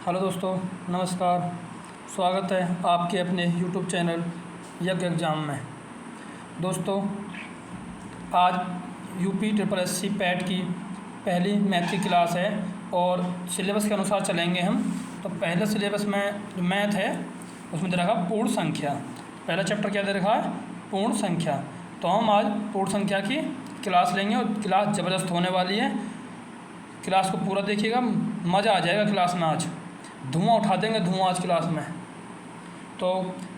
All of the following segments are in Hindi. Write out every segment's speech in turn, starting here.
हेलो दोस्तों, नमस्कार। स्वागत है आपके अपने यूट्यूब चैनल यज्ञ एग्जाम में। दोस्तों, आज यूपी ट्रिपल एससी पैट की पहली मैथ की क्लास है और सिलेबस के अनुसार चलेंगे हम। तो पहले सिलेबस में जो मैथ है उसमें दे रखा पूर्ण संख्या। पहला चैप्टर क्या दे रखा है? पूर्ण संख्या। तो हम आज पूर्ण संख्या की क्लास लेंगे और क्लास ज़बरदस्त होने वाली है। क्लास को पूरा देखिएगा, मज़ा आ जाएगा क्लास में। आज धुआं उठा देंगे, धुआं आज क्लास में। तो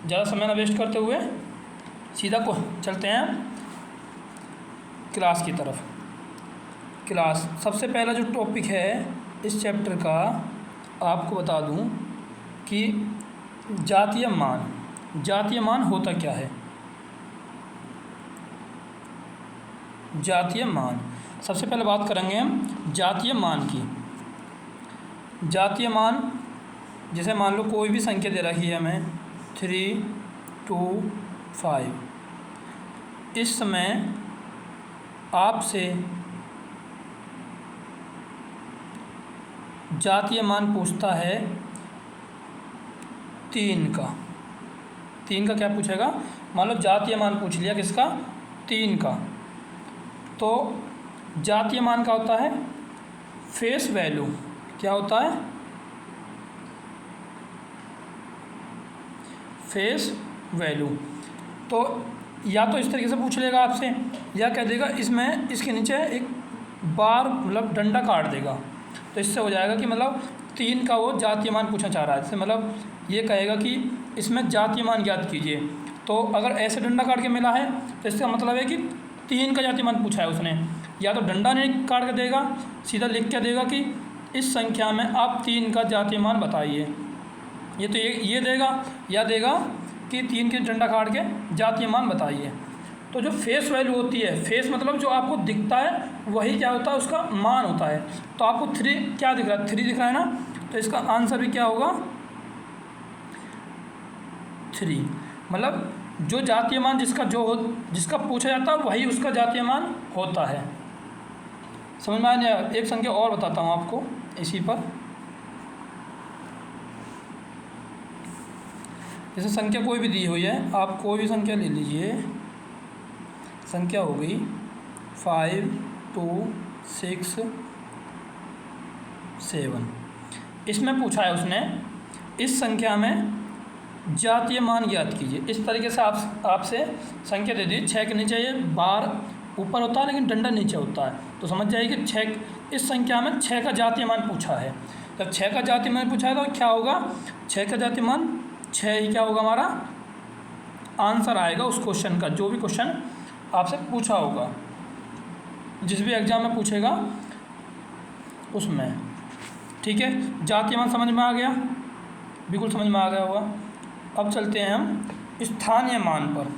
ज़्यादा समय ना वेस्ट करते हुए सीधा को चलते हैं क्लास की तरफ। क्लास सबसे पहला जो टॉपिक है इस चैप्टर का, आपको बता दूं कि जातीय मान। जातीय मान होता क्या है? जातीय मान, सबसे पहले बात करेंगे हम जातीय मान की। जातीय मान जैसे मान लो कोई भी संख्या दे रखी है हमें 3, 2, 5। इस समय आपसे जातीय मान पूछता है 3 का। 3 का क्या पूछेगा? मान लो जातीय मान पूछ लिया किसका? 3 का। तो जातीय मान का होता है फेस वैल्यू। क्या होता है? Face value. तो या तो इस तरीके से पूछ लेगा आपसे, या कह देगा इसमें इसके नीचे एक बार मतलब डंडा काट देगा। तो इससे हो जाएगा कि मतलब 3 का वो जातीय मान पूछना चाह रहा है। जैसे मतलब ये कहेगा कि इसमें जातीय मान ज्ञात कीजिए। तो अगर ऐसे डंडा काट के मिला है तो इसका मतलब है कि 3 का जातीय मान पूछा है उसने। या तो डंडा नहीं काट के देगा, सीधा लिख के देगा कि इस संख्या में आप 3 का जातीय मान बताइए। ये तो ये देगा, या देगा कि 3 के डंडा काट के जातीय मान बताइए। तो जो फेस वैल्यू होती है, फेस मतलब जो आपको दिखता है वही क्या होता है? उसका मान होता है। तो आपको 3 क्या दिख रहा है? 3 दिख रहा है ना, तो इसका आंसर भी क्या होगा? 3। मतलब जो जातीय मान जिसका पूछा जाता है वही उसका जातीय मान होता है। समझ में आया? एक संख्या और बताता हूँ आपको इसी पर। जैसे संख्या कोई भी दी हुई है, आप कोई भी संख्या ले लीजिए। संख्या हो गई 5, 2, 6, 7। इसमें पूछा है उसने इस संख्या में जातीय मान ज्ञात कीजिए। इस तरीके से आपसे संख्या दे दी। 6 के नीचे ये बार ऊपर होता है लेकिन डंडा नीचे होता है। तो समझ जाइए कि 6 इस संख्या में 6 का जातीय मान पूछा है। जब 6 का जातीय मान पूछा है तो क्या होगा? 6 का जातीय मान 6 ही क्या होगा? हमारा आंसर आएगा उस क्वेश्चन का, जो भी क्वेश्चन आपसे पूछा होगा, जिस भी एग्जाम में पूछेगा उसमें। ठीक है, जातीय मान समझ में आ गया? बिल्कुल समझ में आ गया होगा। अब चलते हैं हम स्थानीय मान पर।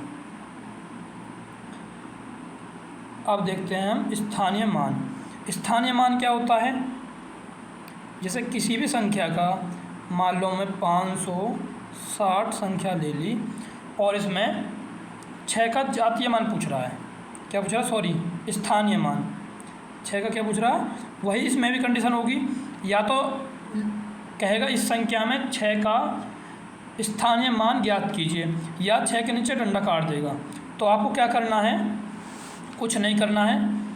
अब देखते हैं हम स्थानीय मान। स्थानीय मान क्या होता है? जैसे किसी भी संख्या का, मान लो मैं 560 संख्या ले ली और इसमें 6 का जातीय मान पूछ रहा है। क्या पूछ रहा है? सॉरी, स्थानीय मान 6 का क्या पूछ रहा है? वही इसमें भी कंडीशन होगी। या तो कहेगा इस संख्या में 6 का स्थानीय मान ज्ञात कीजिए, या 6 के नीचे डंडा काट देगा। तो आपको क्या करना है? कुछ नहीं करना है।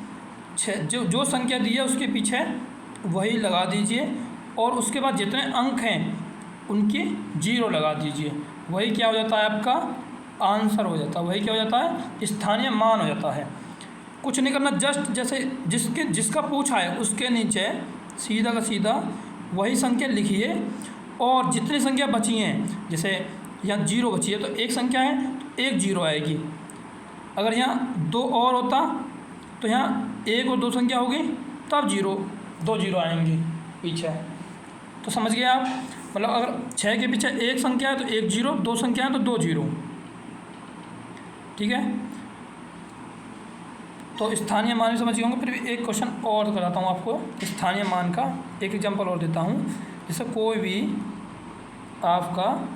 जो संख्या दी है उसके पीछे वही लगा दीजिए और उसके बाद जितने अंक हैं उनकी 0 लगा दीजिए। वही क्या हो जाता है? आपका आंसर हो जाता है। वही क्या हो जाता है? स्थानीय मान हो जाता है। कुछ नहीं करना, जस्ट जैसे जिसका पूछा है उसके नीचे सीधा का सीधा वही संख्या लिखिए। और जितनी संख्या बची हैं, जैसे यहाँ 0 बची है तो एक संख्या है तो एक 0 आएगी। अगर यहाँ 2 और होता तो यहाँ 1 और 2 संख्या होगी, तब 2 0 आएंगी पीछे। तो समझ गए आप? मतलब अगर 6 के पीछे एक संख्या है तो एक 0, 2 संख्या है तो 2 0। ठीक है, तो स्थानीय मान भी समझ गए होंगे। फिर भी एक क्वेश्चन और कराता हूँ आपको स्थानीय मान का। एक एग्जांपल और देता हूँ। जैसे कोई भी आपका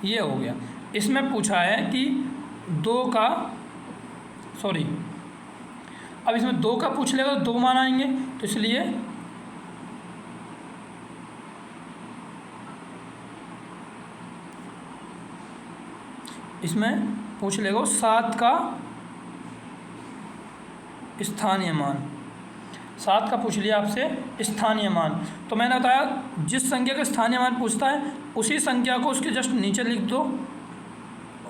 ये हो गया, इसमें पूछा है कि 2 का अब इसमें 2 का पूछ लेगा तो 2 मान आएंगे, तो इसलिए इसमें पूछ लेगा 7 का स्थानीय मान। 7 का पूछ लिया आपसे स्थानीय मान। तो मैंने बताया जिस संख्या का स्थानीय मान पूछता है उसी संख्या को उसके जस्ट नीचे लिख दो,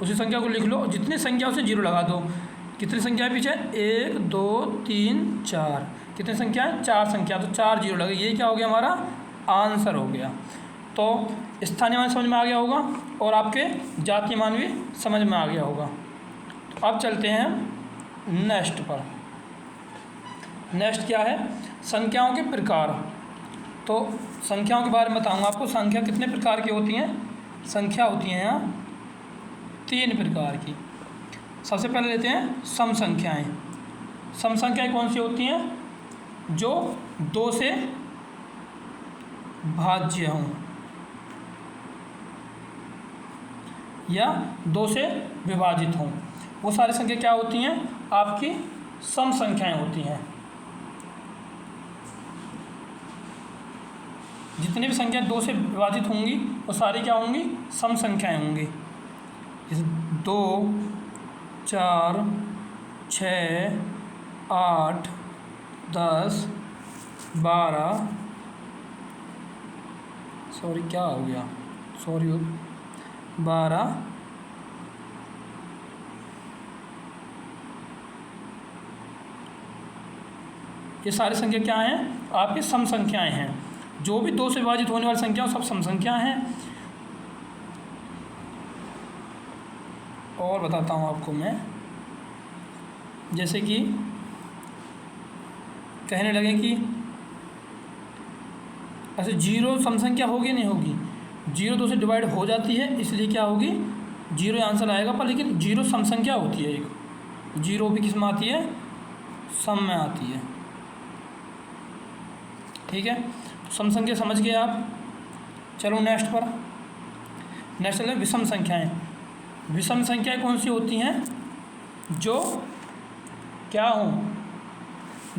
उसी संख्या को लिख लो, जितनी संख्या उसे 0 लगा दो। कितनी संख्या है पीछे? 1 2 3 4, कितनी संख्या है? 4 संख्या, तो 4 0 लगे। ये क्या हो गया? हमारा आंसर हो गया। तो स्थानीय मान समझ में आ गया होगा और आपके जातीय मान भी समझ में आ गया होगा। तो अब चलते हैं नेक्स्ट पर। नेक्स्ट क्या है? संख्याओं के प्रकार। तो संख्याओं के बारे में बताऊंगा आपको। संख्या कितने प्रकार की होती हैं? संख्या होती हैं यहाँ 3 प्रकार की। सबसे पहले लेते हैं सम संख्याएँ। सम संख्याएँ कौन सी होती हैं? जो 2 से भाज्य हों या 2 से विभाजित हों, वो सारी संख्या क्या होती हैं? आपकी सम संख्याएँ होती हैं। जितनी भी संख्या 2 से विभाजित होंगी वो सारी क्या होंगी? सम संख्याएँ होंगी। जैसे 2 4 6 8 10 12, सॉरी क्या हो गया, सॉरी 12 ये सारी संख्या क्या हैं? आपकी सम संख्याएँ हैं। जो भी 2 से विभाजित होने वाली संख्या सब सम संख्या हैं। और बताता हूँ आपको मैं, जैसे कि कहने लगे कि ऐसे 0 सम संख्या होगी नहीं होगी? 0 2 से डिवाइड हो जाती है, इसलिए क्या होगी? 0 आंसर आएगा। पर लेकिन 0 सम संख्या होती है। एक 0 भी किस में आती है? सम में आती है। ठीक है, सम संख्या समझ गए आप। चलो नेक्स्ट पर। नेक्स्ट है विषम संख्याएँ। विषम संख्याएँ कौन सी होती हैं? जो क्या हों?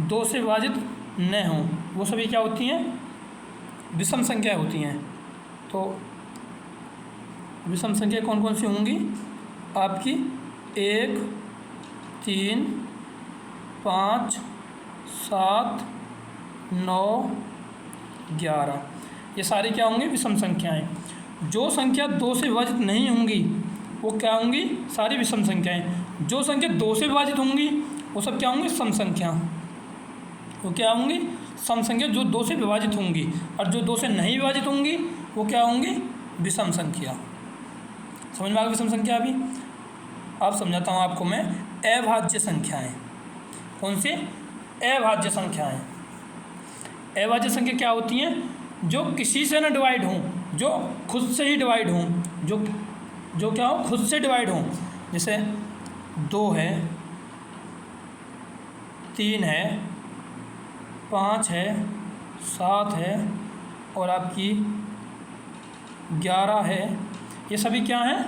2 से विभाजित न हों, वो सभी क्या होती हैं? विषम संख्या होती हैं। तो विषम संख्या कौन कौन सी होंगी? आपकी 1 3 5 7 9 11, ये सारी क्या होंगी? विषम संख्याएं। जो संख्या 2 से विभाजित नहीं होंगी वो क्या होंगी? सारी विषम संख्याएं। जो संख्या 2 से विभाजित होंगी वो सब क्या होंगी? सम संख्या। वो क्या होंगी? सम संख्या जो 2 से विभाजित होंगी। और जो 2 से नहीं विभाजित होंगी वो क्या होंगी? विषम संख्या। समझ में आ गई विषम संख्या अभी? अब समझाता हूँ आपको मैं अभाज्य संख्याएँ। कौन सी? अभाज्य संख्याएँ। अभाज्य संख्या क्या होती हैं? जो किसी से न डिवाइड हों, जो खुद से ही डिवाइड हों, जो क्या हो? खुद से डिवाइड हों। जैसे 2 है, 3 है, 5 है, 7 है और आपकी 11 है। ये सभी क्या हैं?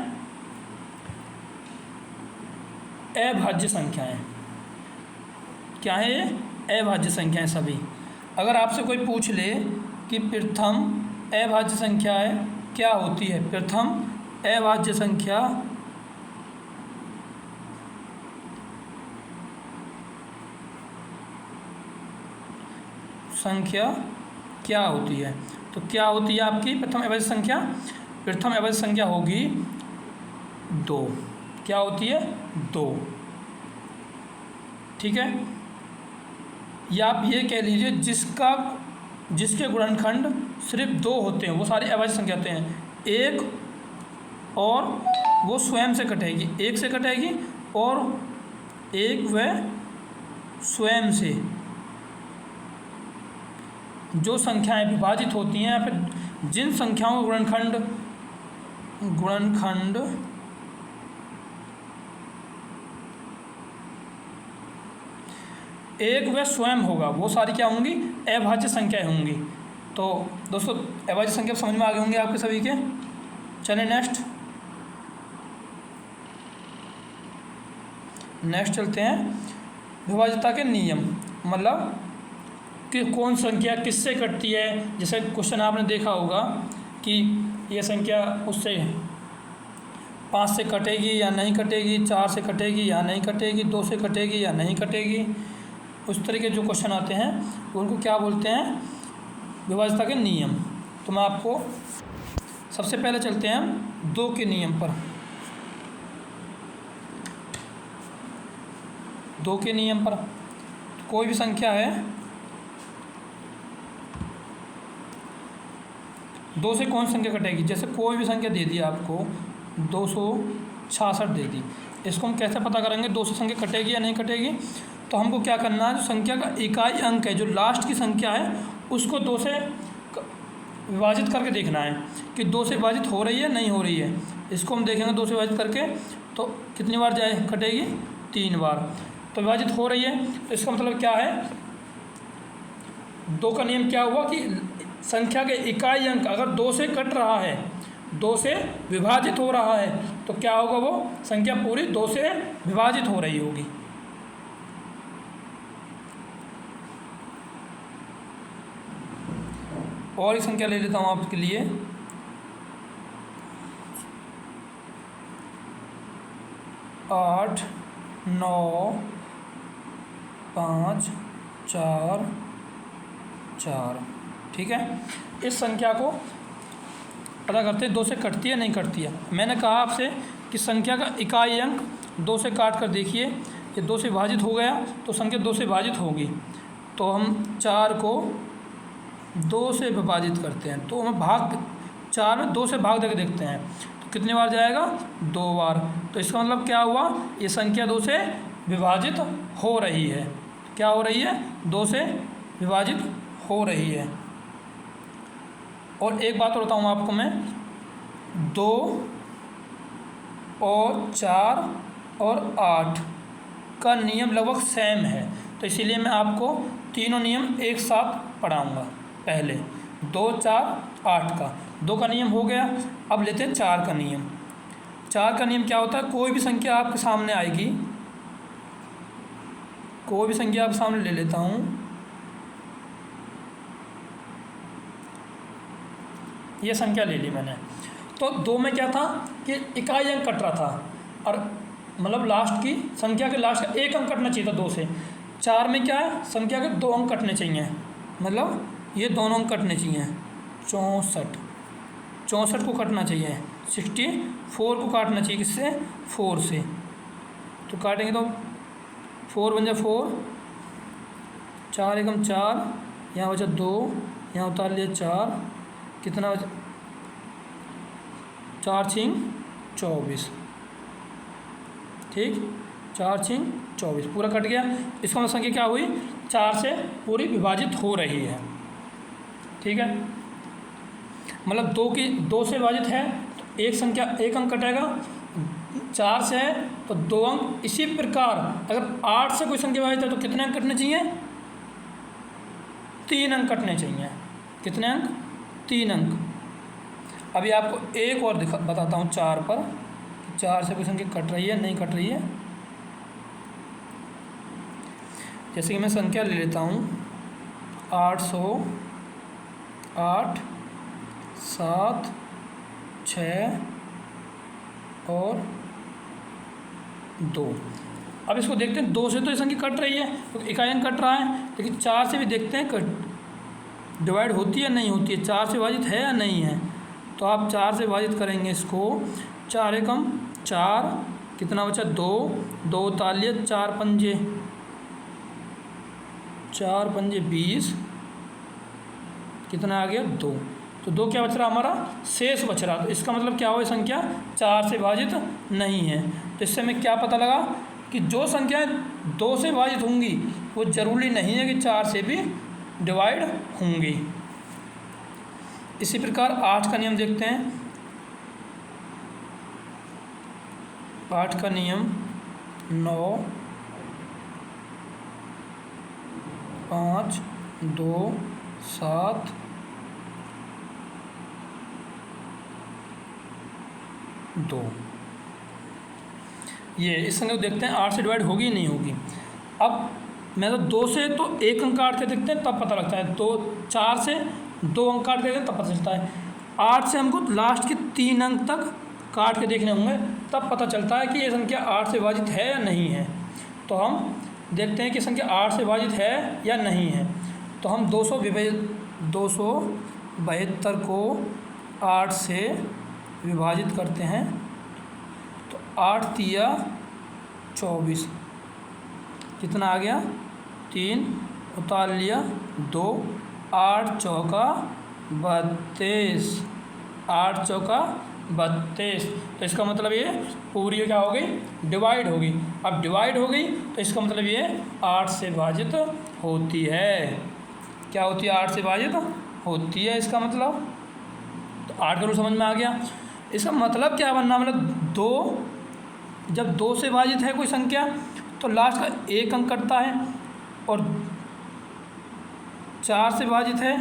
अभाज्य संख्याएँ। क्या है ये? अभाज्य संख्याएँ सभी। अगर आपसे कोई पूछ ले कि प्रथम अभाज्य संख्याएँ क्या होती है? प्रथम अभाज्य संख्या क्या होती है? तो क्या होती है आपकी प्रथम अभाज्य संख्या? प्रथम अभाज्य संख्या होगी 2। क्या होती है? 2। ठीक है, या आप ये कह लीजिए जिसके गुणनखंड सिर्फ 2 होते हैं वो सारे अभाज्य संख्या होते हैं। 1 और वो स्वयं से कटेगी, 1 से कटेगी और 1 व स्वयं से जो संख्याएं विभाजित होती हैं, या फिर जिन संख्याओं का गुणनखंड 1 व स्वयं होगा, वो सारी क्या होंगी? अभाज्य संख्याएं होंगी। तो दोस्तों अभाज्य संख्या समझ में आ गए होंगे आपके सभी के। चलें नेक्स्ट चलते हैं विभाज्यता के नियम मतलब कि कौन संख्या किससे कटती है। जैसे क्वेश्चन आपने देखा होगा कि ये संख्या उससे 5 से कटेगी या नहीं कटेगी, 4 से कटेगी या नहीं कटेगी, 2 से कटेगी या नहीं कटेगी। उस तरह के जो क्वेश्चन आते हैं उनको क्या बोलते हैं, विभाज्यता के नियम। तो मैं आपको सबसे पहले चलते हैं 2 के नियम पर। 2 के नियम पर कोई भी संख्या है, 2 से कौन संख्या कटेगी। जैसे कोई भी संख्या दे दी आपको 266 दे दी, इसको हम कैसे पता करेंगे 2 से संख्या कटेगी या नहीं कटेगी। तो हमको क्या करना है, जो संख्या का इकाई अंक है, जो लास्ट की संख्या है, उसको 2 से विभाजित करके देखना है कि 2 से विभाजित हो रही है नहीं हो रही है। इसको हम देखेंगे 2 से विभाजित करके तो कितनी बार जाए कटेगी, 3 बार। तो विभाजित हो रही है तो इसका मतलब क्या है, 2 का नियम क्या हुआ कि संख्या के इकाई अंक अगर 2 से कट रहा है, 2 से विभाजित हो रहा है, तो क्या होगा, वो संख्या पूरी 2 से विभाजित हो रही होगी। और एक संख्या ले लेता हूँ आपके लिए, 8 9 5 4 4। ठीक है, इस संख्या को पता करते हैं 2 से कटती है नहीं कटती है। मैंने कहा आपसे कि संख्या का इकाई अंक 2 से काट कर देखिए, ये 2 से विभाजित हो गया तो संख्या 2 से विभाजित होगी। तो हम 4 को 2 से विभाजित करते हैं, तो हमें भाग 4 में 2 से भाग देकर देखते हैं तो कितनी बार जाएगा, 2 बार। तो इसका मतलब क्या हुआ, ये संख्या 2 से विभाजित हो रही है। क्या हो रही है, 2 से विभाजित हो रही है। और एक बात और बताऊँ आपको मैं, 2 और 4 और 8 का नियम लगभग सेम है, तो इसीलिए मैं आपको तीनों नियम एक साथ पढ़ाऊँगा। पहले 2 4 8 का 2 का नियम हो गया। अब लेते हैं 4 का नियम। 4 का नियम क्या होता है, कोई भी संख्या आपके सामने आएगी, कोई भी संख्या आपके सामने ले लेता हूँ, ये संख्या ले ली मैंने। तो 2 में क्या था कि इकाई अंक कट रहा था, और मतलब लास्ट की संख्या के लास्ट का एक अंक कटना चाहिए था 2 से। 4 में क्या है, संख्या के 2 अंक कटने चाहिए, मतलब ये दोनों अंक कटने चाहिए। 64 को कटना चाहिए, 64 को काटना चाहिए किससे, 4 से। तो काटेंगे तो 4 बन जाए 4, 4 एकम 4, यहाँ बचा 2, यहाँ उतार लिया 4, कितना बचा, 4 6 24। ठीक, 4 6 24 पूरा कट गया। इसका मतलब संख्या क्या हुई, 4 से पूरी विभाजित हो रही है। ठीक है, मतलब 2 से विभाजित है तो एक संख्या एक अंक कटेगा, 4 से है तो 2 अंक। इसी प्रकार अगर 8 से कोई संख्या विभाजित है तो कितने अंक कटने चाहिए, 3 अंक कटने चाहिए। कितने अंक, 3 अंक। अभी आपको एक और बताता हूँ 4 पर, 4 से कोई संख्या कट रही है नहीं कट रही है। जैसे कि मैं संख्या ले लेता हूँ 808 7 6 और 2। अब इसको देखते हैं, 2 से तो ये संख्या कट रही है तो इकाई अंक कट रहा है, लेकिन 4 से भी देखते हैं कट डिवाइड होती है नहीं होती है, 4 से विभाजित है या नहीं है। तो आप 4 से विभाजित करेंगे इसको, 4 एकम 4, कितना बचा 2, 2 उतार लिया, 4 पंजे 20, कितना आ गया 2। तो 2 क्या बच रहा हमारा, शेष बच रहा। तो इसका मतलब क्या हुआ, संख्या 4 से विभाजित नहीं है। तो इससे हमें क्या पता लगा कि जो संख्याएं 2 से विभाजित होंगी वो ज़रूरी नहीं है कि 4 से भी डिवाइड होंगी। इसी प्रकार 8 का नियम देखते हैं। 8 का नियम 9 5 2 7 2। ये इस संख्या को देखते हैं 8 से डिवाइड होगी नहीं होगी। अब मैं तो 2 से तो 1 अंक काट के देखते हैं तब पता लगता है, 4 से 2 अंक काट के देखते हैं तब पता चलता है, 8 से हमको लास्ट के 3 अंक तक काट के देखने होंगे तब पता चलता है कि ये संख्या 8 से विभाजित है या नहीं है। तो हम देखते हैं कि संख्या 8 से विभाजित है या नहीं है। तो हम 272 को 8 से विभाजित करते हैं, तो 8 तिया 24, कितना आ गया 3, उतार लिया 2, 8 चौका 32, 8 चौका 32। तो इसका मतलब ये पूरी क्या हो गई, डिवाइड होगी। अब डिवाइड हो गई तो इसका मतलब ये 8 से विभाजित होती है। क्या होती है, 8 से विभाजित होती है इसका मतलब। तो 8 का रूल समझ में आ गया। इसका मतलब क्या बनना, मतलब 2, जब 2 से विभाजित है कोई संख्या तो लास्ट का 1 अंक कटता है, और 4 से विभाजित है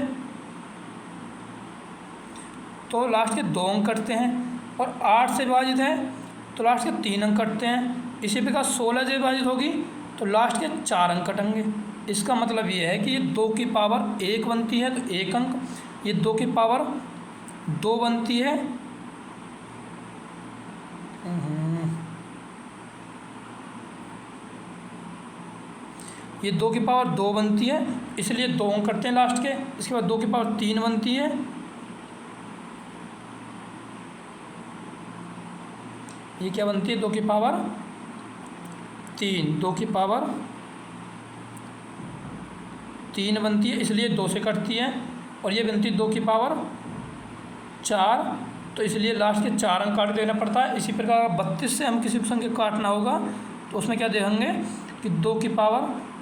तो लास्ट के 2 अंक कटते हैं, और 8 से विभाजित है तो लास्ट के 3 अंक कटते हैं। इसी प्रकार 16 से विभाजित होगी तो लास्ट के 4 अंक कटेंगे। इसका मतलब ये है कि ये 2 की पावर 1 बनती है तो 1 अंक, ये 2 की पावर 2 बनती है, ये 2 की पावर 2 बनती है इसलिए 2 अंक कटते हैं लास्ट के। इसके बाद 2 की पावर 3 बनती है, ये क्या बनती है 2 की पावर 3, 2 की पावर 3 बनती है इसलिए 2 से कटती है, और ये बनती है 2 की पावर 4, तो इसलिए लास्ट के 4 अंक काट देना पड़ता है। इसी प्रकार 32 से हम किसी भी संख्या काटना होगा तो उसमें क्या देखेंगे कि 2 की पावर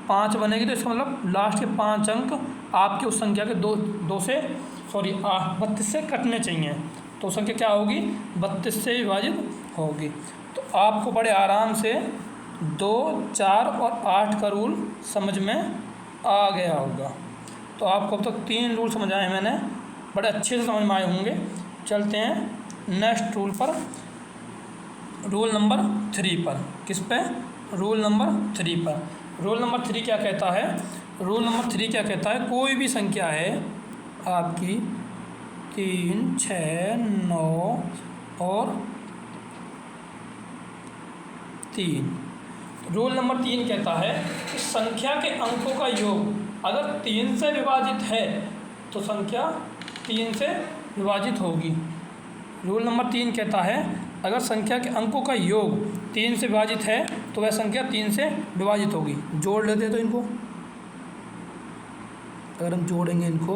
5 बनेगी, तो इसका मतलब लास्ट के 5 अंक आपके उस संख्या के 32 से कटने चाहिए, तो संख्या क्या होगी 32 से विभाजित होगी। तो आपको बड़े आराम से 2, 4 और 8 का रूल समझ में आ गया होगा। तो आपको अब तक 3 रूल समझ आए मैंने, बड़े अच्छे से समझ में आए होंगे। चलते हैं नेक्स्ट रूल पर, रूल नंबर 3 पर। किस पे, रूल नंबर 3 पर। रूल नंबर 3 क्या कहता है, रूल नंबर 3 क्या कहता है, कोई भी संख्या है आपकी 3, 6, 9 और 3। रूल नंबर 3 कहता है कि संख्या के अंकों का योग अगर 3 से विभाजित है तो संख्या 3 से विभाजित होगी। रूल नंबर 3 कहता है अगर संख्या के अंकों का योग 3 से विभाजित है तो वह संख्या 3 से विभाजित होगी। जोड़ लेते हैं तो इनको, अगर हम जोड़ेंगे इनको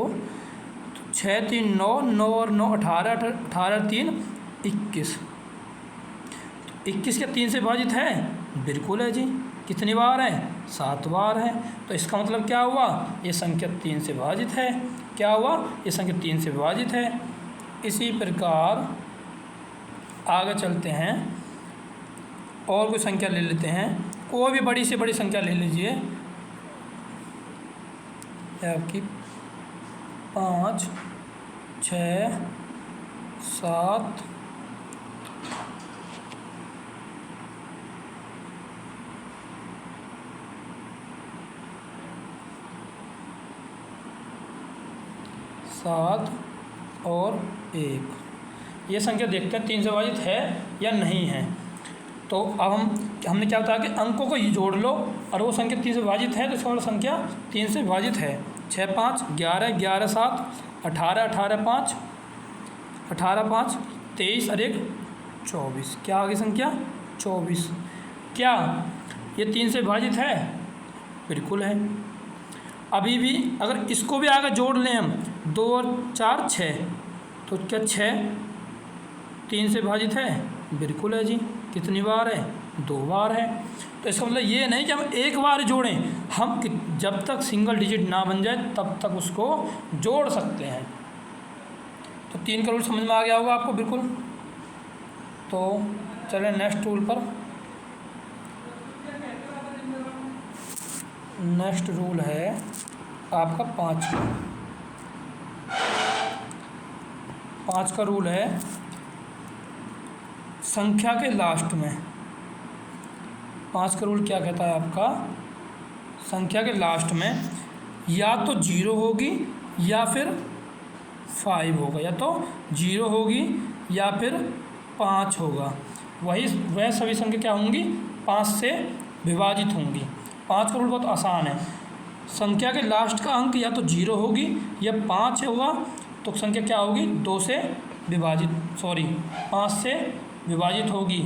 तो 6, 3, 9, 9 और 9 18, 18, 3 21। 21 क्या 3 से विभाजित है, बिल्कुल है जी। कितनी बार है, 7 बार है। तो इसका मतलब क्या हुआ, ये संख्या 3 से विभाजित है। क्या हुआ, ये संख्या 3 से विभाजित है। इसी प्रकार आगे चलते हैं और कोई संख्या ले लेते हैं, कोई भी बड़ी से बड़ी संख्या ले लीजिए, आपकी 5, 6, 7, 7 और 1। ये संख्या देखते हैं 3 से विभाजित है या नहीं है। तो अब हमने क्या बताया कि अंकों को जोड़ लो और वो संख्या 3 से विभाजित है तो इसका मतलब संख्या 3 से विभाजित है। 6, 5, 11, 11, 7, 18, 18, 5, 18, 5, 23 और 1 24। क्या आ गई संख्या 24। क्या ये 3 से विभाजित है, बिल्कुल है। अभी भी अगर इसको भी आगे जोड़ लें हम, 2 और 4 6, तो क्या 6 3 से विभाजित है, बिल्कुल है जी। कितनी बार है, 2 बार है। तो इसका मतलब ये नहीं कि हम एक बार जोड़ें, हम जब तक सिंगल डिजिट ना बन जाए तब तक उसको जोड़ सकते हैं। तो 3 का रूल समझ में आ गया होगा आपको, बिल्कुल। तो चलें नेक्स्ट रूल पर। नेक्स्ट रूल है आपका 5 का रूल है संख्या के लास्ट में। 5 का रूल क्या कहता है आपका, संख्या के लास्ट में या तो 0 होगी या फिर 5 होगा, या तो 0 होगी या फिर 5 होगा। वह सभी संख्या क्या होंगी, 5 से विभाजित होंगी। 5 का रूल बहुत आसान है। संख्या के लास्ट का अंक या तो 0 होगी या 5 होगा, तो संख्या क्या होगी, 5 से विभाजित होगी।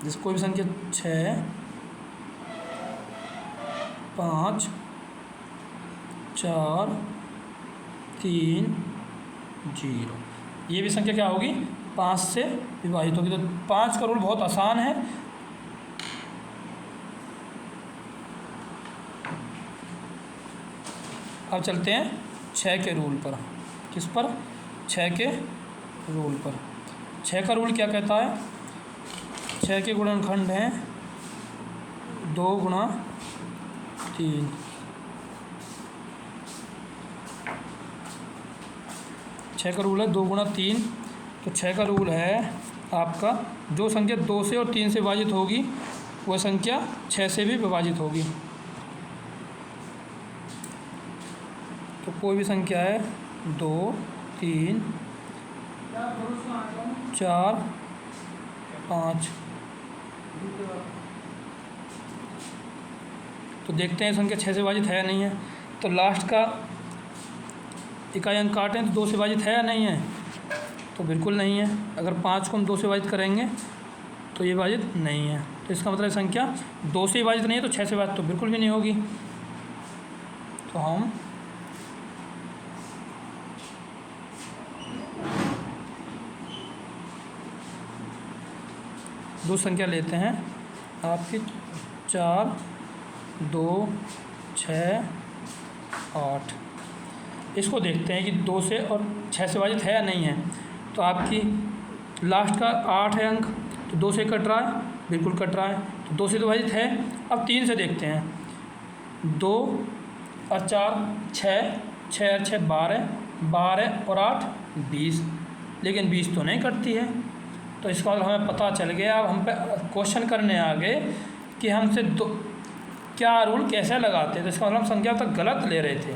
जैसे कोई भी संख्या 6, 5, 4, 3, 0, ये भी संख्या क्या होगी, 5 से विभाजित होगी। तो 5 का रूल बहुत आसान है। अब चलते हैं 6 के रूल पर। किस पर, 6 के रूल पर। 6 का रूल क्या कहता है, 6 के गुणनखंड हैं 2 गुणा 3। 6 का रूल है 2 गुणा 3। तो 6 का रूल है आपका, जो संख्या 2 से और 3 से विभाजित होगी वह संख्या 6 से भी विभाजित होगी। तो कोई भी संख्या है 2, 3, 4, 5, तो देखते हैं संख्या 6 से विभाजित है या नहीं है। तो लास्ट का इकाई अंक काटें तो 2 से विभाजित है या नहीं है, तो बिल्कुल नहीं है। अगर 5 को हम 2 से विभाजित करेंगे तो ये विभाजित नहीं है, तो इसका मतलब संख्या 2 से विभाजित नहीं है, तो 6 से विभाजित तो बिल्कुल भी नहीं होगी। तो हम दो संख्या लेते हैं आपकी 4, 2, 6, 8। इसको देखते हैं कि 2 से और 6 से विभाजित है या नहीं है। तो आपकी लास्ट का 8 है अंक, तो 2 से कट रहा है, बिल्कुल कट रहा है, तो 2 से तो विभाजित है। अब 3 से देखते हैं, 2 और 4 6, 6 और 6 12, 12 और 8 20, लेकिन 20 तो नहीं कटती है। तो इसका मतलब हमें पता चल गया। अब हम पे क्वेश्चन करने आ गए कि हमसे क्या रूल कैसे लगाते हैं। तो इसका मतलब हम संख्या अब तक गलत ले रहे थे,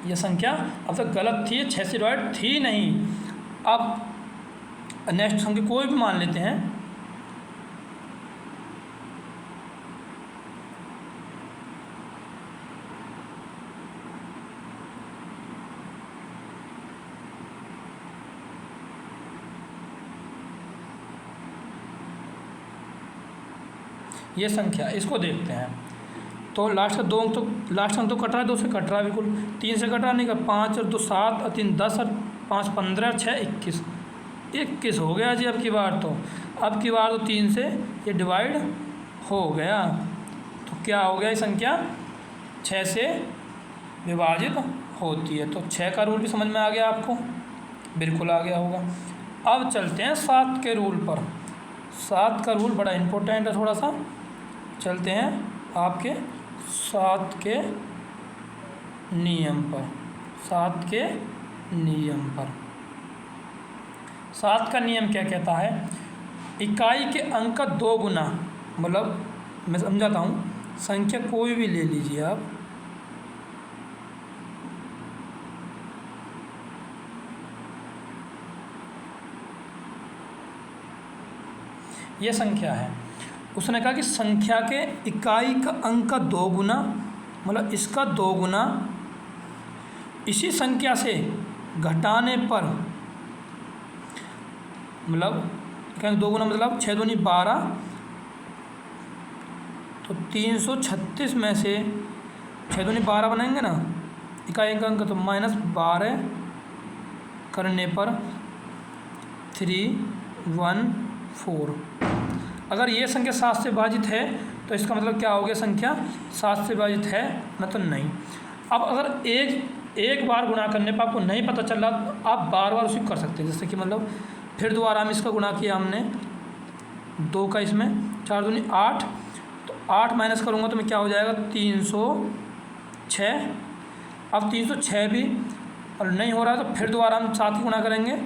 यह संख्या अब तक गलत थी, 6 से डिवाइड थी नहीं। अब नेक्स्ट संख्या कोई भी मान लेते हैं, ये संख्या, इसको देखते हैं। तो लास्ट का 2 अंक तो लास्ट अंक तो कट रहा है, 2 से कट रहा है बिल्कुल, 3 से कट रहा नहीं, 5 और 2 7 और 3 10 और 5 15 6 21, 21 हो गया जी। अब की बार तो 3 से ये डिवाइड हो गया। तो क्या हो गया, ये संख्या 6 से विभाजित होती है। तो 6 का रूल भी समझ में आ गया आपको, बिल्कुल आ गया होगा। अब चलते हैं 7 के रूल पर। 7 का रूल बड़ा इम्पोर्टेंट है थोड़ा सा। चलते हैं आपके 7 के नियम पर। 7 के नियम पर 7 का नियम क्या कहता है, इकाई के अंक का 2 गुना, मतलब मैं समझाता हूँ, संख्या कोई भी ले लीजिए आप, ये संख्या है। उसने कहा कि संख्या के इकाई का अंक का 2 गुना, मतलब इसका 2 गुना इसी संख्या से घटाने पर, मतलब कहें 2 गुना मतलब 6 दूनी 12, तो 336 में से 6 दूनी 12 बनाएंगे ना इकाई का अंक, तो -12 करने पर 314। अगर ये संख्या 7 से विभाजित है तो इसका मतलब क्या हो गया, संख्या 7 से विभाजित है न तो नहीं। अब अगर एक बार गुणा करने पर आपको नहीं पता चल रहा तो आप बार बार उसी कर सकते हैं। जैसे कि मतलब फिर दोबारा हम इसका गुणा किया हमने 2 का, इसमें 4 दूनी 8, तो 8 माइनस करूँगा तो मैं क्या हो जाएगा 306। अब 306 भी और नहीं हो रहा तो फिर दोबारा हम 7 की गुणा करेंगे।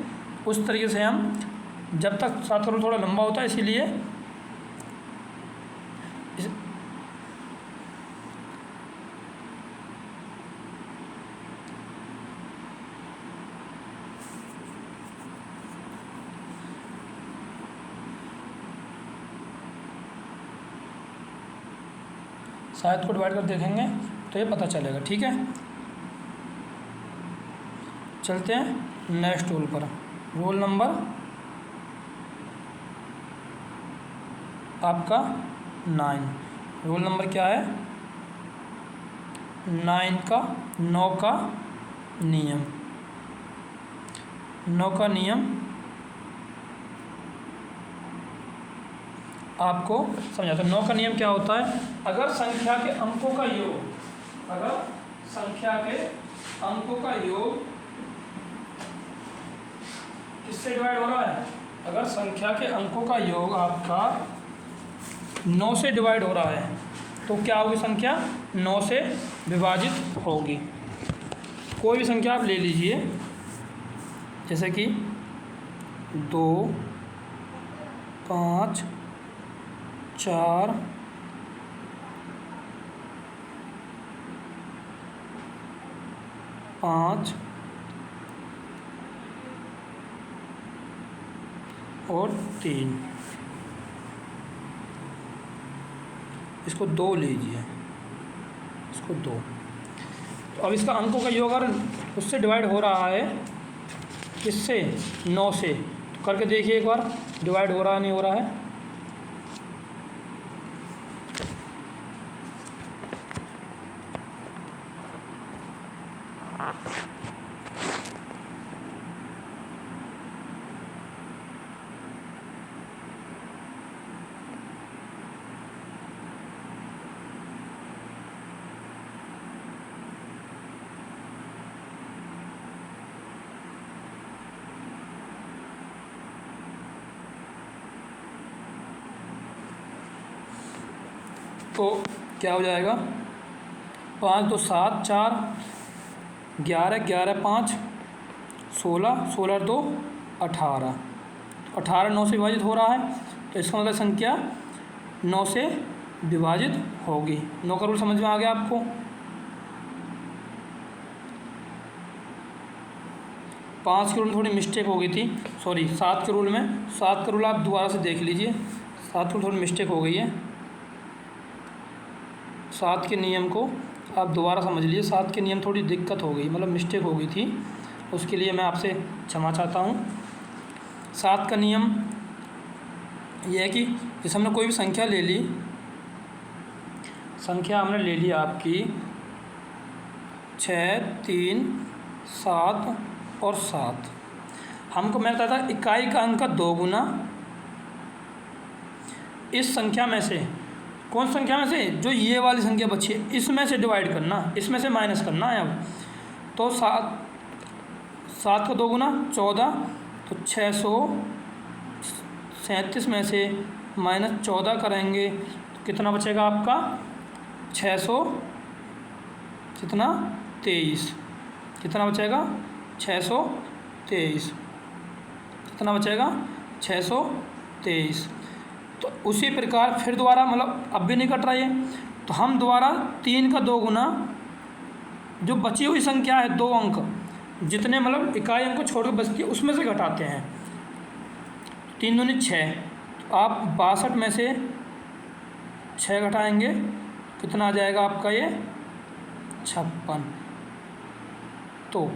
उस तरीके से हम जब तक 7 थोड़ा लंबा होता है, इसीलिए शायद को डिवाइड कर देखेंगे तो ये पता चलेगा। ठीक है, चलते हैं नेक्स्ट रूल पर। रूल नंबर आपका 9। रूल नंबर क्या है? 9 का नियम। 9 का नियम आपको समझाता हूँ। 9 का नियम क्या होता है? अगर संख्या के अंकों का योग किससे डिवाइड हो रहा है? अगर संख्या के अंकों का योग आपका 9 से डिवाइड हो रहा है तो क्या होगी? संख्या 9 से विभाजित होगी। कोई भी संख्या आप ले लीजिए, जैसे कि 2, 5, 4, 5 और 3। इसको 2 लीजिए, इसको 2। तो अब इसका अंकों का योग अगर उससे डिवाइड हो रहा है, किससे? 9 से। तो करके देखिए एक बार, डिवाइड हो रहा नहीं हो रहा है? तो क्या हो जाएगा? 5 2 7 4, 11 11 5 16, 16 2 18। 18 9 से विभाजित हो रहा है, तो इसका मतलब संख्या 9 से विभाजित होगी। 9 का रूल समझ में आ गया आपको? पाँच के रूल में थोड़ी मिस्टेक हो गई थी, सॉरी 7 के रूल में। 7 का रूल आप दोबारा से देख लीजिए, 7 के रूल थोड़ी मिस्टेक हो गई है। 7 के नियम को आप दोबारा समझ लीजिए। 7 के नियम थोड़ी दिक्कत हो गई, मतलब मिस्टेक हो गई थी, उसके लिए मैं आपसे क्षमा चाहता हूँ। 7 का नियम यह है कि जैसे हमने कोई भी संख्या ले ली, संख्या हमने ले ली आपकी 6 3 7 और 7। हमको मैं बताया था इकाई का अंक का 2 गुना इस संख्या में से, कौन संख्या में से? जो ये वाली संख्या बची है, इसमें से डिवाइड करना, इसमें से माइनस करना है। अब तो 7 का 2 गुना 14, तो 637 में से -14 करेंगे तो कितना बचेगा आपका? 600 कितना? 23। कितना बचेगा? 623। कितना बचेगा? 623। तो उसी प्रकार फिर दोबारा, मतलब अब भी नहीं कट रहा है, तो हम दोबारा 3 का 2 गुना जो बची हुई संख्या है 2 अंक, जितने मतलब इकाई अंक को छोड़ के बचती है उसमें से घटाते हैं। 3 दूनी 6, तो आप 62 में से 6 घटाएंगे, कितना आ जाएगा आपका? ये 56। तो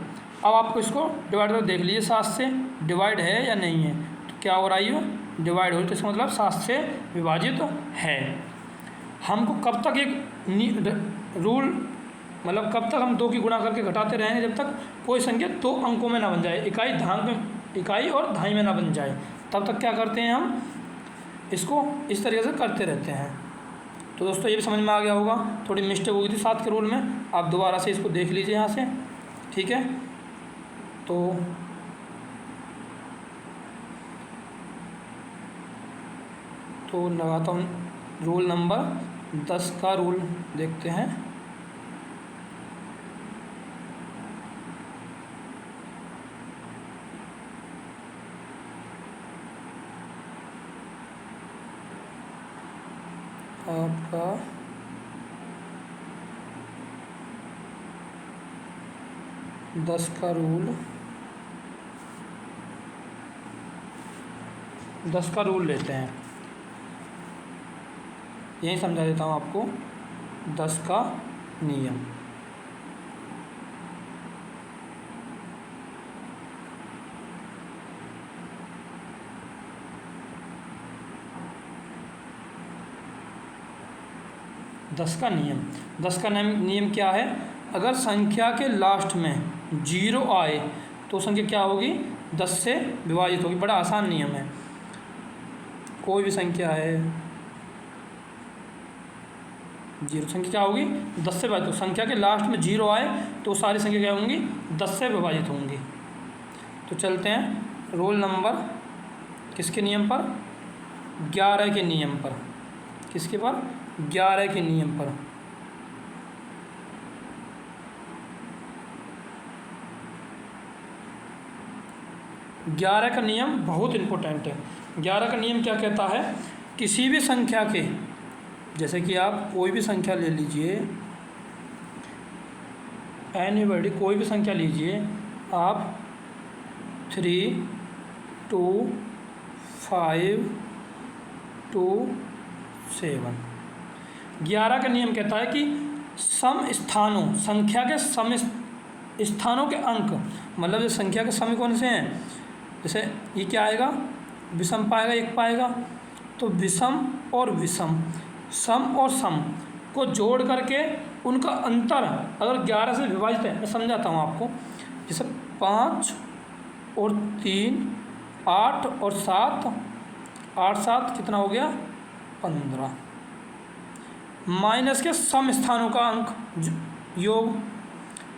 अब आपको इसको डिवाइड कर देख लीजिए, 7 से डिवाइड है या नहीं है। तो क्या हो रहा है? ये डिवाइड हो रही, तो इसका मतलब 7 से विभाजित है। हमको कब तक एक रूल, मतलब कब तक हम 2 की गुणा करके घटाते रहेंगे? जब तक कोई संख्या 2 अंकों में ना बन जाए, इकाई और दहाई में ना बन जाए, तब तक क्या करते हैं हम? इसको इस तरीके से करते रहते हैं। तो दोस्तों ये भी समझ में आ गया होगा, थोड़ी मिस्टेक हो गई थी 7 के रूल में। आप दोबारा से इसको देख लीजिए यहाँ से, ठीक है? तो लगाता हूँ रूल नंबर 10 का रूल देखते हैं। आपका 10 का रूल, 10 का रूल लेते हैं, यही समझा देता हूँ आपको। 10 का नियम। दस का नियम क्या है? अगर संख्या के लास्ट में 0 आए तो संख्या क्या होगी? 10 से विभाजित होगी। बड़ा आसान नियम है। कोई भी संख्या है, 0 संख्या क्या होगी? 10 से विभाजित। तो संख्या के लास्ट में 0 आए तो सारी संख्या क्या होंगी? 10 से विभाजित होंगी। तो चलते हैं रोल नंबर किसके नियम पर? 11 के नियम पर। किसके पर? 11 के नियम पर। ग्यारह का नियम बहुत इम्पोर्टेंट है। 11 का नियम क्या कहता है? किसी भी संख्या के, जैसे कि आप कोई भी संख्या ले लीजिए, एनीबॉडी कोई भी संख्या लीजिए आप, 3, 2, 5, 2, 7। 11 का नियम कहता है कि सम स्थानों, संख्या के सम स्थानों के अंक, मतलब जो संख्या के सम कौन से हैं? जैसे ये क्या आएगा? विषम पाएगा, एक पाएगा। तो विषम और विषम, सम और सम को जोड़ करके उनका अंतर अगर 11 से विभाजित है, मैं समझाता हूँ आपको। जैसे 5 और 3, 8 और 7, 8 7 कितना हो गया? 15। माइनस के सम स्थानों का अंक योग,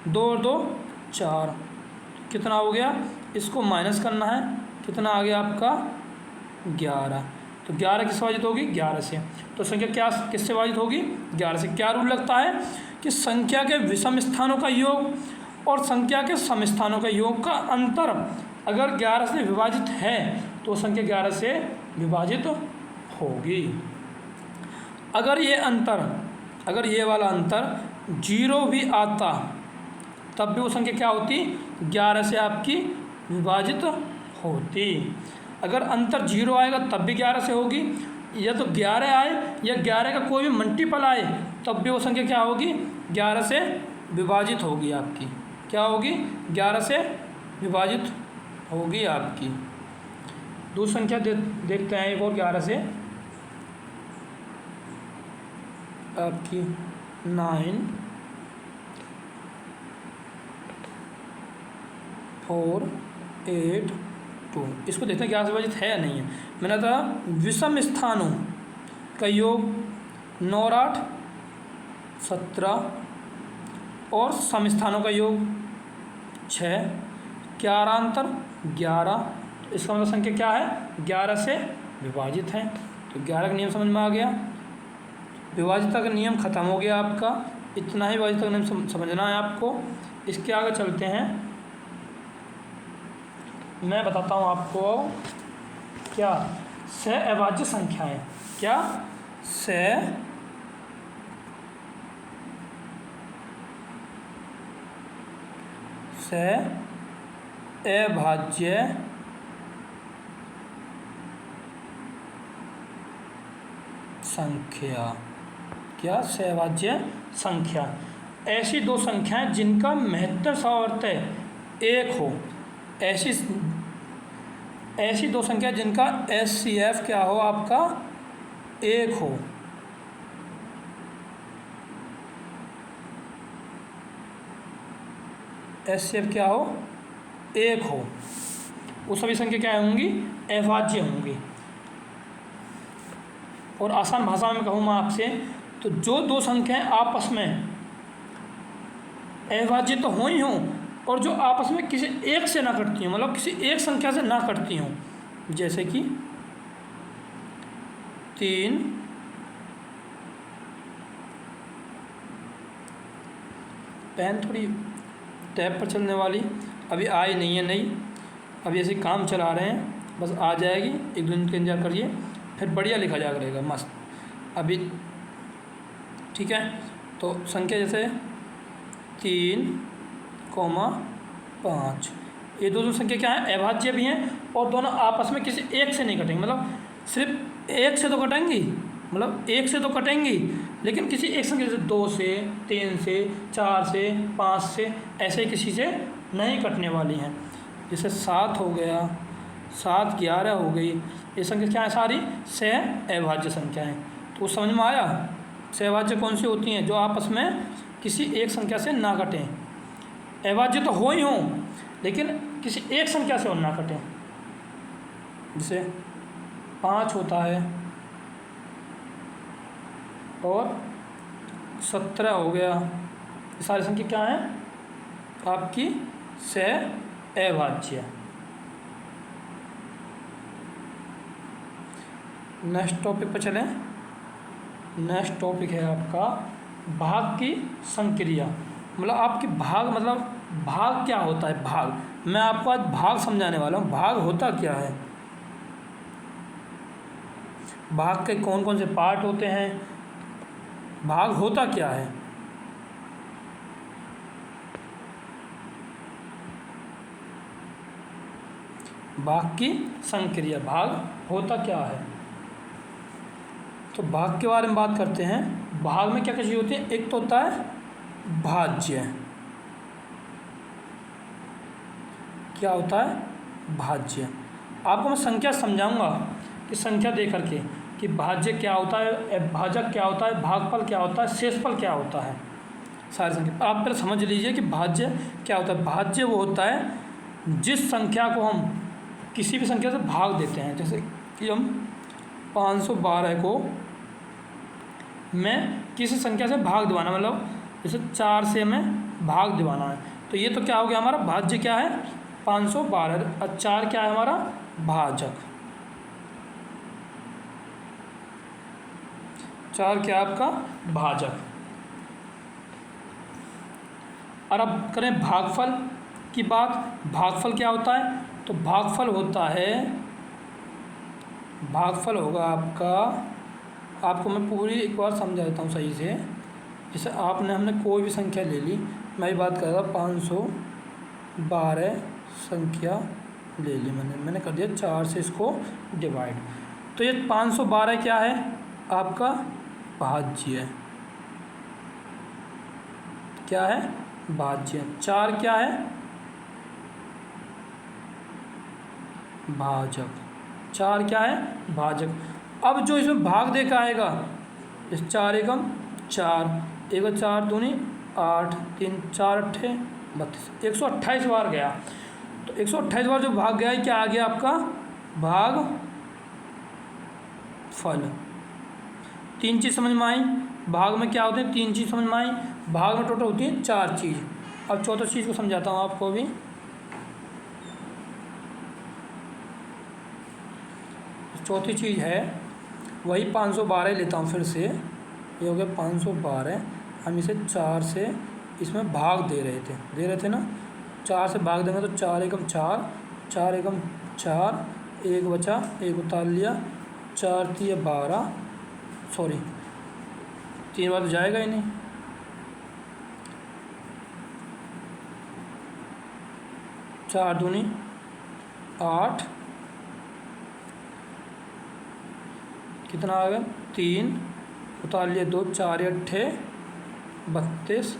2 और 2 4, कितना हो गया? इसको माइनस करना है, कितना आ गया आपका? 11। तो 11 किससे विभाजित होगी? 11 से। तो संख्या क्या किससे विभाजित होगी? 11 से। क्या रूल लगता है कि संख्या के विषम स्थानों का योग और संख्या के सम स्थानों का योग का अंतर अगर 11 से विभाजित है तो संख्या 11 से विभाजित होगी। अगर ये अंतर, अगर ये वाला अंतर 0 भी आता तब भी वो संख्या क्या होती? 11 से आपकी विभाजित होती। अगर अंतर 0 आएगा तब भी 11 से होगी, या तो 11 आए या 11 का कोई भी मल्टीपल आए तब भी वो संख्या क्या होगी? 11 से विभाजित होगी आपकी। क्या होगी? 11 से विभाजित होगी आपकी। दूसरी संख्या देखते हैं एक और 11 से आपकी 9, 4, 8, 2। इसको देखते हैं 11 से विभाजित है या नहीं है। मैंने कहा विषम स्थानों का योग 9 और 8 17 और सम स्थानों का योग 6, 11 अंतर 11। इसका मतलब संख्या क्या है? 11 से विभाजित है। तो 11 का नियम समझ में आ गया। विभाजिता का नियम खत्म हो गया आपका। इतना ही विभाजिता का नियम समझना है आपको। इसके आगे चलते हैं, मैं बताता हूँ आपको क्या सहअभाज्य संख्याएं। क्या? सहअभाज्य संख्या। क्या? सहअभाज्य संख्या ऐसी दो संख्याएं जिनका महत्तम सावर्त्य 1 हो। ऐसी दो संख्या जिनका HCF क्या हो? आपका 1 हो। HCF क्या हो? 1 हो। वो सभी संख्या क्या होंगी? अभाज्य होंगी। और आसान भाषा में कहूँ मैं आपसे, तो जो दो संख्याएं आपस में अभाज्य तो हो ही हों और जो आपस में किसी एक से ना कटती हों, मतलब किसी एक संख्या से ना कटती हों, जैसे कि 3, पेन थोड़ी टैब पर चलने वाली अभी आई नहीं है, नहीं अभी ऐसे काम चला रहे हैं, बस आ जाएगी। 1-2 दिन का इंतजार करिए, फिर बढ़िया लिखा जा करेगा मस्त अभी। ठीक है, तो संख्या जैसे 3,5, ये दो संख्या क्या है? अभाज्य भी हैं और दोनों आपस में किसी एक से नहीं कटेंगी। मतलब सिर्फ एक से तो कटेंगी, मतलब एक से तो कटेंगी, लेकिन किसी एक संख्या जैसे 2 से, 3 से, 4 से, 5 से, ऐसे किसी से नहीं कटने वाली हैं। जैसे 7 हो गया, 7, 11 हो गई, ये संख्या क्या है सारी सहअभाज्य संख्या है। तो समझ में आया सहअभाज्य कौन सी होती हैं, जो आपस में किसी एक संख्या से ना कटें। अभाज्य तो हो ही हों लेकिन किसी एक संख्या से और ना कटें। जैसे 5 होता है और 17 हो गया, ये सारी संख्या क्या है आपकी सहअभाज्य। नेक्स्ट टॉपिक पर चलें। नेक्स्ट टॉपिक है आपका भाग की संक्रिया। मतलब आपकी भाग, मतलब भाग क्या होता है। भाग मैं आपको आज भाग समझाने वाला हूँ। भाग होता क्या है, भाग के कौन कौन से पार्ट होते हैं, भाग होता क्या है। भाग की संक्रिया, भाग होता क्या है। तो भाग के बारे में बात करते हैं। भाग में क्या क्या चीज़ होती है। एक तो होता है भाज्य। क्या होता है भाज्य। आपको मैं संख्या समझाऊंगा कि संख्या दे करके कि भाज्य क्या होता है, भाजक क्या होता है, भागफल क्या होता है, शेषफल क्या होता है, सारी संख्या। आप पहले समझ लीजिए कि भाज्य क्या होता है। भाज्य वो होता है जिस संख्या को हम किसी भी संख्या से भाग देते हैं। जैसे कि हम 512 को मैं किसी संख्या से भाग दिवाना, मतलब जैसे 4 से हमें भाग दिवाना है, तो ये तो क्या हो गया हमारा भाज्य क्या है 512। और 4 क्या है हमारा भाजक। 4 क्या है आपका भाजक। और अब करें भागफल की बात। भागफल क्या होता है, तो भागफल होता है, भागफल होगा आपका, आपको मैं पूरी एक बार समझा देता हूँ सही से। जैसे हमने कोई भी संख्या ले ली, मैं ये बात कर रहा था 512 संख्या ले ली मैंने कर दिया 4 से इसको डिवाइड। तो ये 512 क्या है आपका भाज्य। क्या है भाज्य। 4 क्या है भाजक। 4 क्या है भाजक। अब जो इसमें भाग देखा आएगा, इस 4 एकम 4, 1 4 दूनी 8, 3 4 8 32, 128 बार गया। तो 128 बार जो भाग गया है क्या आ गया आपका भाग फल। 3 चीज़ समझ में आई। भाग में क्या होते हैं 3 चीज़ समझ में आई। भाग में टोटल होती है 4 चीज़। अब चौथा चीज़ को समझाता हूँ आपको भी। चौथी चीज़ है वही 512 लेता हूँ फिर से, ये हो गया 512। हम इसे 4 से इसमें भाग दे रहे थे ना। 4 से भाग देंगे तो 4 एकम 4, 4 एकम 4, 1 बचा, 1 उतार लिया, 4 3 12, सॉरी 3 बार तो जाएगा ही नहीं। 4 दूनी 8, कितना आ गया 3, उतार लिए 2, 4 8 32।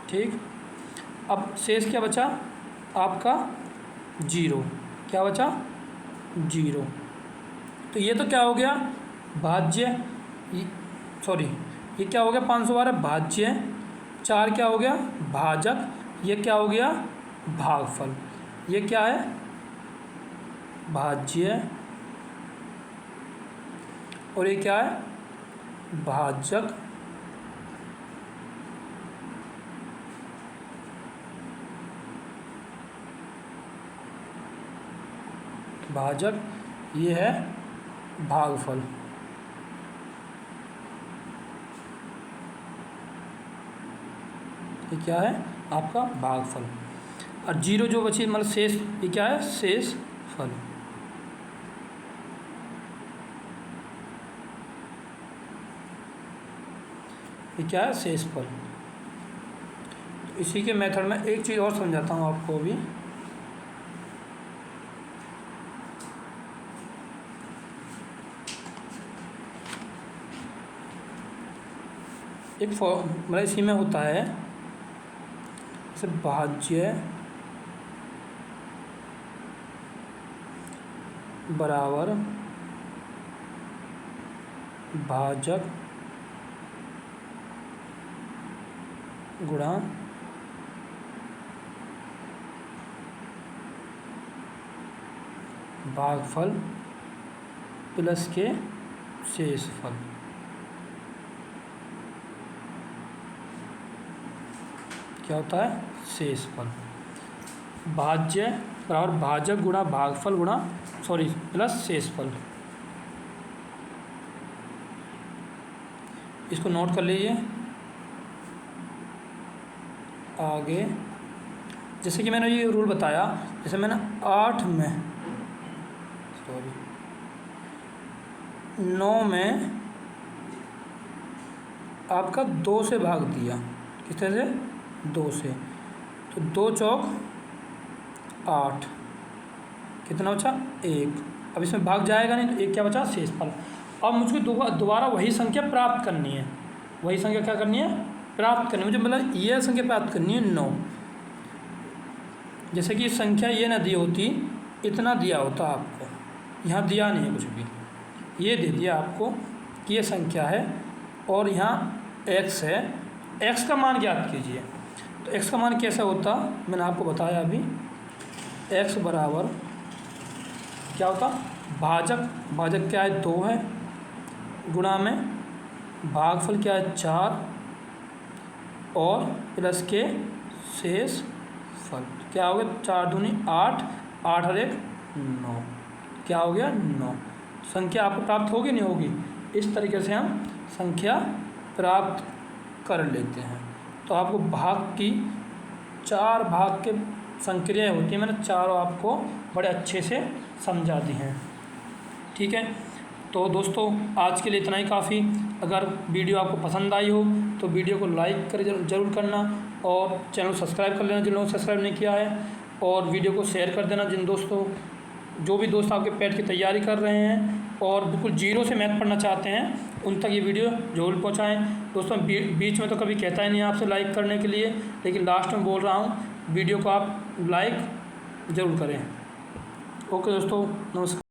ठीक। अब शेष क्या बचा आपका 0। क्या बचा 0। तो ये तो क्या हो गया भाज्य, सॉरी ये क्या हो गया 512 भाज्य। 4 क्या हो गया भाजक। ये क्या हो गया भागफल। ये क्या है भाज्य और ये क्या है भाजक। भाजक ये है भागफल। ये क्या है आपका भागफल। और 0 जो बची मतलब शेष, ये क्या है शेष फल। ये क्या है शेषफल। तो इसी के मेथड में एक चीज़ और समझाता हूँ आपको भी। एक मतलब इसी में होता है जैसे भाज्य बराबर भाजक गुणा भागफल प्लस के शेषफल। क्या होता है? शेषफल। भाज्य बराबर भाजक गुणा भागफल गुणा प्लस शेषफल। इसको नोट कर लीजिए। आगे जैसे कि मैंने ये रूल बताया, जैसे मैंने 8 में 9 में आपका 2 से भाग दिया। किस तरह से? 2 से। तो 2 चौक 8, कितना बचा? 1। अब इसमें भाग जाएगा नहीं तो 1 क्या बचा? शेषफल। अब मुझे दोबारा वही संख्या प्राप्त करनी है। वही संख्या क्या करनी है? प्राप्त करनी है मुझे, मतलब यह संख्या प्राप्त करनी है 9। जैसे कि संख्या ये ना दी होती, इतना दिया होता आपको, यहाँ दिया नहीं है कुछ भी, ये दे दिया आपको कि ये संख्या है और यहाँ x है। x का मान ज्ञात कीजिए। तो x का मान कैसा होता, मैंने आपको बताया अभी। x बराबर क्या होता? भाजक क्या है? 2 है, गुणा में भागफल क्या है? 4 और प्लस के शेष फल। क्या हो गया? 4 दूनी 8, 8 और 1 9। क्या हो गया? 9। संख्या आपको प्राप्त होगी नहीं होगी? इस तरीके से हम संख्या प्राप्त कर लेते हैं। तो आपको भाग की 4 भाग के संक्रियाएँ होती हैं, मैंने चारों आपको बड़े अच्छे से समझा दी हैं। ठीक है, तो दोस्तों आज के लिए इतना ही काफ़ी। अगर वीडियो आपको पसंद आई हो तो वीडियो को लाइक कर जरूर करना और चैनल को सब्सक्राइब कर लेना जिन लोगों ने सब्सक्राइब नहीं किया है, और वीडियो को शेयर कर देना जो भी दोस्त आपके पैट की तैयारी कर रहे हैं और बिल्कुल जीरो से मैथ पढ़ना चाहते हैं, उन तक ये वीडियो जरूर पहुंचाएं। दोस्तों बीच में तो कभी कहता ही नहीं आपसे लाइक करने के लिए, लेकिन लास्ट में बोल रहा हूं, वीडियो को आप लाइक ज़रूर करें। ओके दोस्तों, नमस्कार।